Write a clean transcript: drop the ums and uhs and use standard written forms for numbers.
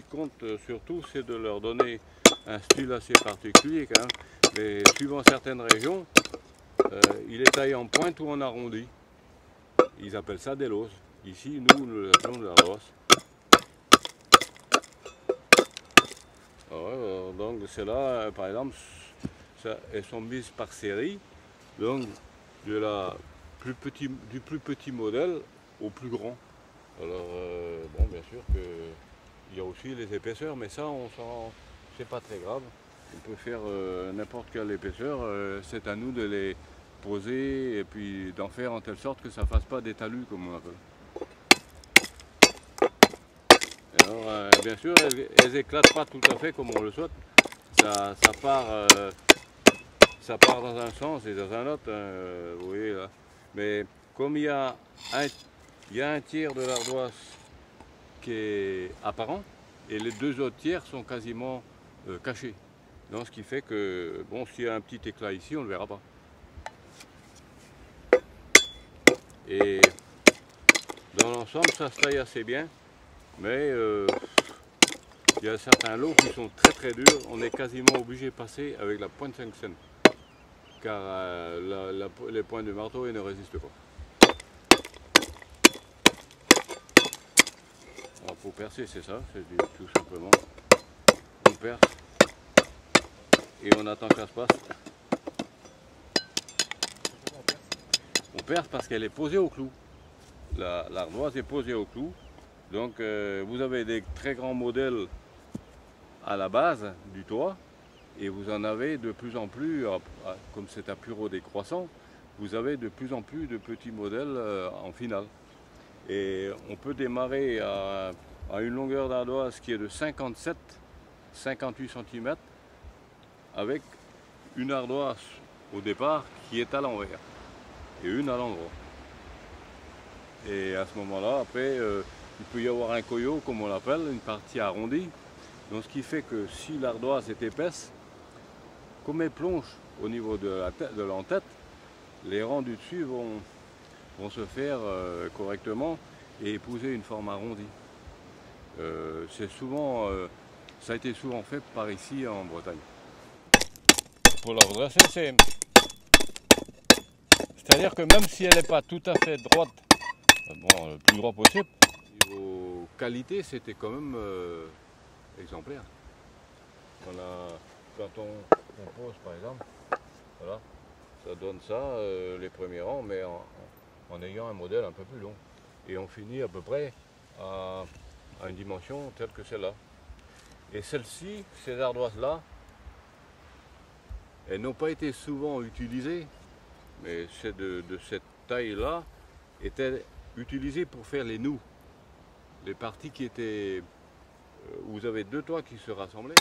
compte surtout, c'est de leur donner un style assez particulier quand même. Mais suivant certaines régions, il est taillé en pointe ou en arrondi. Ils appellent ça des losses. Ici, nous l'appelons de la losse. Donc c'est là, par exemple, elles sont mises par série, donc du plus petit modèle au plus grand. Alors bon, bien sûr qu'il y a aussi les épaisseurs, mais ça, c'est pas très grave. On peut faire n'importe quelle épaisseur. C'est à nous de les poser et puis d'en faire en telle sorte que ça ne fasse pas des talus comme on appelle. Alors bien sûr, elles éclatent pas tout à fait comme on le souhaite. Ça part dans un sens et dans un autre, vous voyez là. Mais comme il y a un tiers de l'ardoise qui est apparent et les deux autres tiers sont quasiment cachés. Donc ce qui fait que bon, s'il y a un petit éclat ici, on ne le verra pas. Et dans l'ensemble, ça se taille assez bien, mais il y a certains lots qui sont très très durs. On est quasiment obligé de passer avec la pointe 5 cents, car les pointes de marteau ne résistent pas. Alors pour percer, c'est ça, c'est tout simplement. On perce et on attend que ça se passe. On perce parce qu'elle est posée au clou. L'ardoise est posée au clou. Donc vous avez des très grands modèles à la base du toit et vous en avez de plus en plus, comme c'est un bureau décroissant, vous avez de plus en plus de petits modèles en finale. Et on peut démarrer à une longueur d'ardoise qui est de 57-58 cm avec une ardoise au départ qui est à l'envers et une à l'endroit. Et à ce moment-là, après, il peut y avoir un coyot, comme on l'appelle, une partie arrondie. Donc ce qui fait que si l'ardoise est épaisse, comme elle plonge au niveau de l'entête, les rangs du dessus vont se faire correctement et épouser une forme arrondie. Ça a été souvent fait par ici en Bretagne. Pour la redresser, c'est-à-dire que même si elle n'est pas tout à fait droite, bon, le plus droit possible, niveau qualité, c'était quand même exemplaire. Quand on pose par exemple, voilà, ça donne ça, les premiers rangs, mais en ayant un modèle un peu plus long. Et on finit à peu près à une dimension telle que celle-là. Et celle-ci, ces ardoises-là, elles n'ont pas été souvent utilisées, mais c'est de cette taille-là, étaient utilisées pour faire les nœuds. Les parties qui étaient, où vous avez deux toits qui se rassemblaient.